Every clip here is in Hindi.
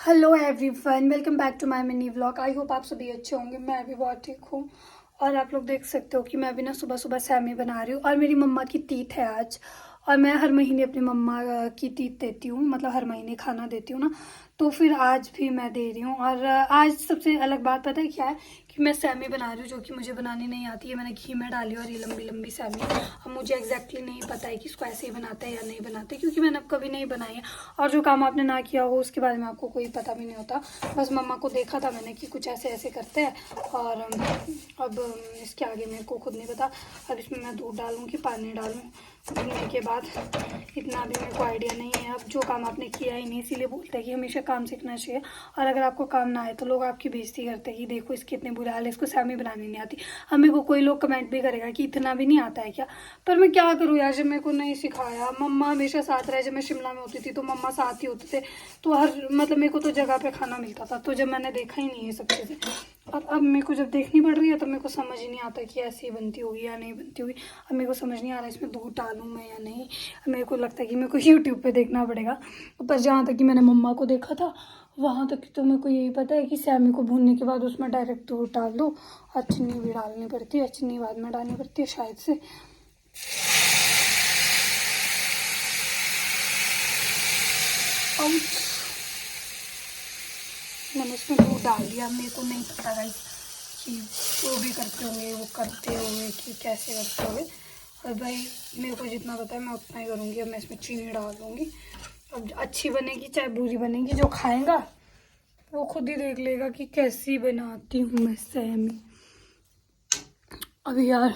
Hello everyone, welcome back to my mini vlog. I hope आप सभी अच्छे होंगे। मैं भी बहुत ठीक हूँ। और आप लोग देख सकते हो कि मैं भी ना सुबह सुबह सैमी बना रही हूँ। और मेरी मम्मा की तीथ है आज। और मैं हर महीने अपनी मम्मा की तीथ देती हूँ, मतलब हर महीने खाना देती हूँ ना। तो फिर आज भी मैं दे रही हूँ। और आज सबसे अलग बात पता है क्या है कि मैं सैमी बना रही हूँ, जो कि मुझे बनानी नहीं आती है। मैंने घी में डाली और ये लंबी लंबी सैमी। अब मुझे एग्जैक्टली नहीं पता है कि इसको ऐसे ही बनाते हैं या नहीं बनाते, क्योंकि मैंने अब कभी नहीं बनाई है। और जो काम आपने ना किया हो उसके बारे में आपको कोई पता भी नहीं होता। बस मम्मा को देखा था मैंने कि कुछ ऐसे ऐसे करते हैं। और अब इसके आगे मेरे को खुद नहीं पता। अब इसमें मैं दूध डालूँ कि पानी डालूँ भूनने के बाद, इतना भी मेरे को आइडिया नहीं है। अब जो काम आपने किया ही नहीं, इसीलिए बोलते हैं कि हमेशा काम सीखना चाहिए। और अगर आपको काम ना आए तो लोग आपकी बेइज्जती करते हैं कि देखो इसकी इतने बुरा हाल है, इसको सैमी बनानी नहीं आती। हमें को कोई लोग कमेंट भी करेगा कि इतना भी नहीं आता है क्या। पर मैं क्या करूँ यार, जब मेरे को नहीं सिखाया। मम्मा हमेशा साथ रहे। जब मैं शिमला में होती थी तो मम्मा साथ ही होते थे। तो हर मतलब मेरे को तो जगह पे खाना मिलता था। तो जब मैंने देखा ही नहीं ये सब चीज़ें, अब मेरे को जब देखनी पड़ रही है तो मेरे को समझ ही नहीं आता कि ऐसी बनती होगी या नहीं बनती होगी। अब मेरे को समझ नहीं आ रहा है इसमें दूध डालूँ मैं या नहीं। मेरे को लगता है कि मेरे को यूट्यूब पे देखना पड़ेगा। पर जहाँ तक कि मैंने मम्मा को देखा था वहाँ तक तो मेरे को यही पता है कि सैमी को भूनने के बाद उसमें डायरेक्ट दूध डाल दो। और चीनी भी डालनी पड़ती है, चीनी बाद में डालनी पड़ती है शायद से। आउच। मैंने इसमें दूध डाल दिया। मेरे को नहीं पता गाइस कि वो भी करते होंगे, वो करते होंगे कि कैसे करते होंगे। और भाई मेरे को जितना पता है मैं उतना ही करूँगी। अब मैं इसमें चीनी डाल दूँगी। अब अच्छी बनेगी चाहे बुरी बनेगी, जो खाएगा वो खुद ही देख लेगा कि कैसी बनाती हूँ मैं सैमी। अब यार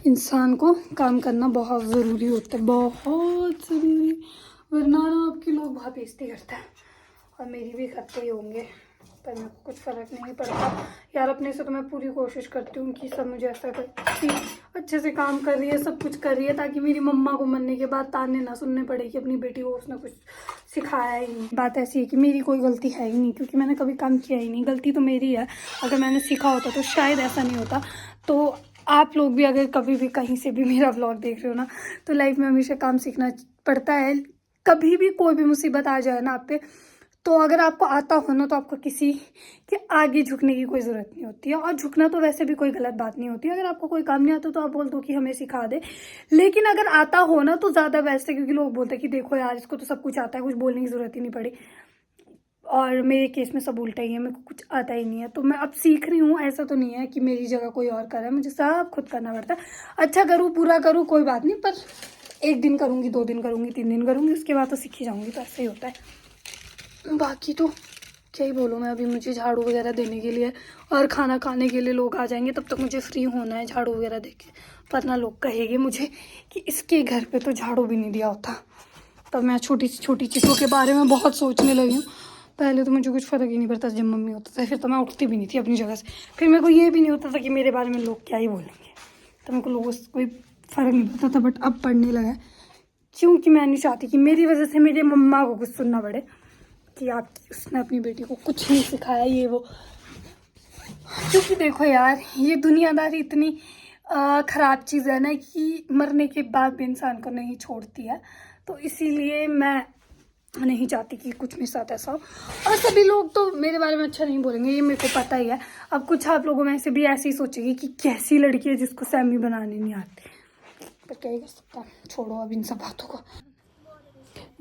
इंसान को काम करना बहुत ज़रूरी होता है, बहुत ज़रूरी। वरना ना आपके लोग बहुत बेइज्जती करते हैं। और मेरी भी करते ही होंगे, पर मेरे को कुछ फ़र्क नहीं पड़ता यार। अपने से तो मैं पूरी कोशिश करती हूँ कि सब मुझे ऐसा कर कि अच्छे से काम कर रही है, सब कुछ कर रही है, ताकि मेरी मम्मा को मरने के बाद ताने ना सुनने पड़े कि अपनी बेटी को उसने कुछ सिखाया ही नहीं। बात ऐसी है कि मेरी कोई गलती है ही नहीं, क्योंकि मैंने कभी काम किया ही नहीं। गलती तो मेरी है। अगर मैंने सीखा होता तो शायद ऐसा नहीं होता। तो आप लोग भी अगर कभी भी कहीं से भी मेरा व्लॉग देख रहे हो ना, तो लाइफ में हमेशा काम सीखना पड़ता है। कभी भी कोई भी मुसीबत आ जाए ना आप पे, तो अगर आपको आता हो ना, तो आपको किसी के आगे झुकने की कोई ज़रूरत नहीं होती है। और झुकना तो वैसे भी कोई गलत बात नहीं होती। अगर आपको कोई काम नहीं आता तो आप बोल दो कि हमें सिखा दे। लेकिन अगर आता हो ना तो ज़्यादा बेस्ट है, क्योंकि लोग बोलते हैं कि देखो यार इसको तो सब कुछ आता है, कुछ बोलने की ज़रूरत ही नहीं पड़ी। और मेरे केस में सब उल्टा ही है, मेरे को कुछ आता ही नहीं है। तो मैं अब सीख रही हूँ। ऐसा तो नहीं है कि मेरी जगह कोई और कर रहा है, मुझे सब खुद करना पड़ता है। अच्छा करूँ बुरा करूँ कोई बात नहीं, पर एक दिन करूँगी, 2 दिन करूँगी, 3 दिन करूँगी, उसके बाद तो सीख ही जाऊँगी। तो ऐसे ही होता है। बाकी तो क्या ही बोलूँ मैं। अभी मुझे झाड़ू वगैरह देने के लिए और खाना खाने के लिए लोग आ जाएंगे, तब तक मुझे फ्री होना है झाड़ू वगैरह दे के। वरना लोग कहेंगे मुझे कि इसके घर पे तो झाड़ू भी नहीं दिया होता। तब मैं छोटी सी छोटी चीज़ों के बारे में बहुत सोचने लगी हूँ। पहले तो मुझे कुछ फ़र्क ही नहीं पड़ता जब मम्मी होता था, फिर तो मैं उठती भी नहीं थी अपनी जगह से। फिर मेरे को ये भी नहीं होता था कि मेरे बारे में लोग क्या ही बोलेंगे। तो मेरे को लोगों से कोई फ़र्क नहीं पड़ता था। बट अब पढ़ने लगा है, क्योंकि मैं नहीं चाहती कि मेरी वजह से मेरे मम्मा को कुछ सुनना पड़े कि आप उसने अपनी बेटी को कुछ नहीं सिखाया ये वो। क्योंकि देखो यार, ये दुनियादारी इतनी ख़राब चीज़ है ना कि मरने के बाद भी इंसान को नहीं छोड़ती है। तो इसीलिए मैं नहीं चाहती कि कुछ मेरे साथ ऐसा हो। और सभी लोग तो मेरे बारे में अच्छा नहीं बोलेंगे, ये मेरे को पता ही है। अब कुछ आप लोगों में से भी ऐसे ही सोचेगी कि कैसी लड़की है जिसको सैमी बनाने नहीं आती। पर क्या ही कर सकता, छोड़ो अब इन सब बातों को।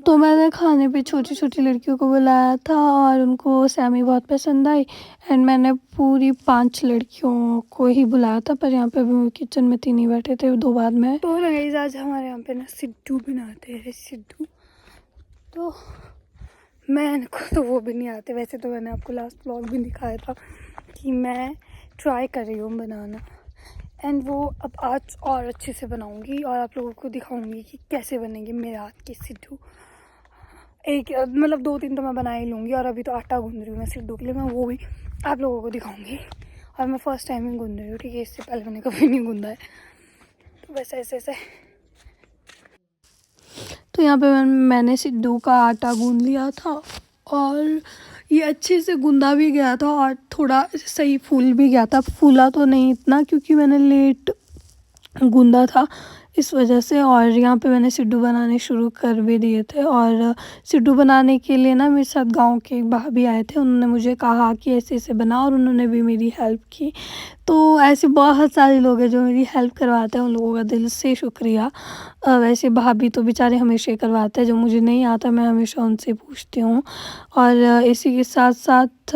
तो मैंने खाने पे छोटी छोटी लड़कियों को बुलाया था और उनको सैमी बहुत पसंद आई। एंड मैंने पूरी 5 लड़कियों को ही बुलाया था, पर यहाँ पे भी किचन में 3 ही बैठे थे, 2 बाद में। तो गाइस आज हमारे यहाँ पे ना सिड्डू बनाते हैं, सिड्डू। तो मैं को तो वो भी नहीं आते। वैसे तो मैंने आपको लास्ट व्लॉग भी दिखाया था कि मैं ट्राई कर रही हूँ बनाना। एंड वो अब आज और अच्छे से बनाऊँगी और आप लोगों को दिखाऊँगी कि कैसे बनेंगे मेरे हाथ के सिड्डू। एक मतलब 2-3 तो मैं बना ही लूँगी। और अभी तो आटा गूँध रही हूँ मैं सिड्डू के लिए, मैं वो भी आप लोगों को दिखाऊँगी। और मैं फ़र्स्ट टाइम ही गूँध रही हूँ, ठीक है। इससे पहले मैंने कभी नहीं गूँधा है। तो बस ऐसे ऐसे। तो यहाँ पे मैंने सिड्डू का आटा गूँध लिया था और ये अच्छे से गूँधा भी गया था और थोड़ा सही फूल भी गया था। फूला तो नहीं इतना, क्योंकि मैंने लेट गूँदा था इस वजह से। और यहाँ पे मैंने सिड्डू बनाने शुरू कर भी दिए थे। और सिड्डू बनाने के लिए ना मेरे साथ गाँव के एक भाभी आए थे, उन्होंने मुझे कहा कि ऐसे-ऐसे बना, और उन्होंने भी मेरी हेल्प की। तो ऐसे बहुत सारे लोग हैं जो मेरी हेल्प करवाते हैं, उन लोगों का दिल से शुक्रिया। वैसे भाभी तो बेचारे हमेशा ही करवाते हैं, जो मुझे नहीं आता मैं हमेशा उनसे पूछती हूँ। और इसी के साथ-साथ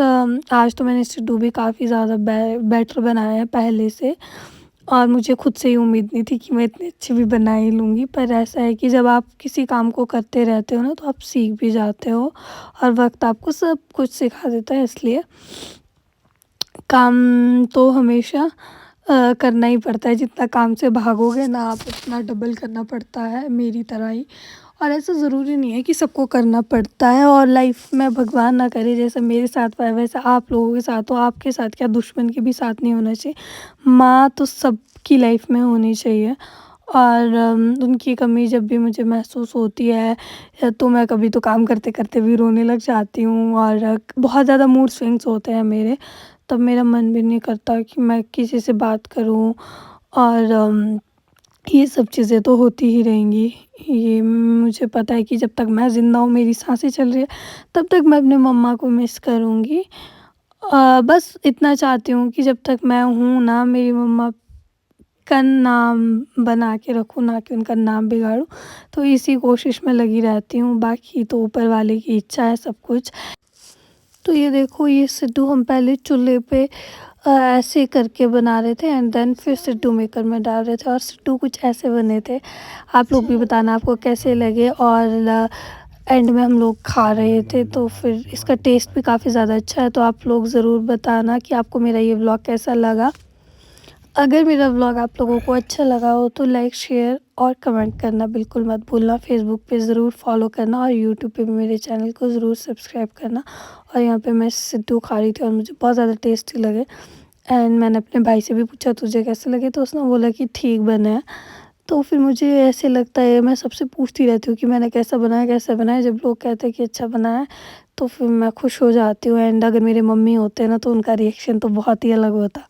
आज तो मैंने सिड्डू भी काफ़ी ज़्यादा बेटर बनाया है पहले से। और मुझे खुद से ही उम्मीद नहीं थी कि मैं इतनी अच्छी भी बना ही लूँगी। पर ऐसा है कि जब आप किसी काम को करते रहते हो ना, तो आप सीख भी जाते हो, और वक़्त आपको सब कुछ सिखा देता है। इसलिए काम तो हमेशा करना ही पड़ता है, जितना काम से भागोगे ना आप उतना डबल करना पड़ता है, मेरी तरह ही। और ऐसा ज़रूरी नहीं है कि सबको करना पड़ता है, और लाइफ में भगवान ना करे जैसा मेरे साथ हुआ है वैसा आप लोगों के साथ हो। आपके साथ क्या, दुश्मन के भी साथ नहीं होना चाहिए। माँ तो सबकी लाइफ में होनी चाहिए। और उनकी कमी जब भी मुझे महसूस होती है, तो मैं कभी तो काम करते-करते भी रोने लग जाती हूँ, और बहुत ज़्यादा मूड स्विंग्स होते हैं मेरे, तब मेरा मन भी नहीं करता कि मैं किसी से बात करूँ। और ये सब चीज़ें तो होती ही रहेंगी। ये मुझे पता है कि जब तक मैं ज़िंदा हूँ, मेरी साँसें चल रही है, तब तक मैं अपने मम्मा को मिस करूँगी। बस इतना चाहती हूँ कि जब तक मैं हूँ ना, मेरी मम्मा का नाम बना के रखूँ, ना कि उनका नाम बिगाड़ूँ। तो इसी कोशिश में लगी रहती हूँ, बाकी तो ऊपर वाले की इच्छा है सब कुछ। तो ये देखो, ये सिड्डू हम पहले चूल्हे पे ऐसे करके बना रहे थे, एंड देन फिर सिड्डू मेकर में डाल रहे थे, और सिड्डू कुछ ऐसे बने थे। आप लोग भी बताना आपको कैसे लगे। और एंड में हम लोग खा रहे थे, तो फिर इसका टेस्ट भी काफ़ी ज़्यादा अच्छा है। तो आप लोग ज़रूर बताना कि आपको मेरा ये व्लॉग कैसा लगा। अगर मेरा व्लॉग आप लोगों को अच्छा लगा हो तो लाइक, शेयर और कमेंट करना बिल्कुल मत भूलना। फेसबुक पे ज़रूर फॉलो करना, और यूट्यूब पे भी मेरे चैनल को ज़रूर सब्सक्राइब करना। और यहाँ पे मैं सिड्डू खा रही थी और मुझे बहुत ज़्यादा टेस्टी लगे, एंड मैंने अपने भाई से भी पूछा तुझे कैसे लगे, तो उसने बोला कि ठीक बने हैं। तो फिर मुझे ऐसे लगता है, मैं सबसे पूछती रहती हूँ कि मैंने कैसा बनाया, कैसा बनाया। जब लोग कहते हैं कि अच्छा बना है, तो फिर मैं खुश हो जाती हूँ। एंड अगर मेरे मम्मी होते हैं ना, तो उनका रिएक्शन तो बहुत ही अलग होता।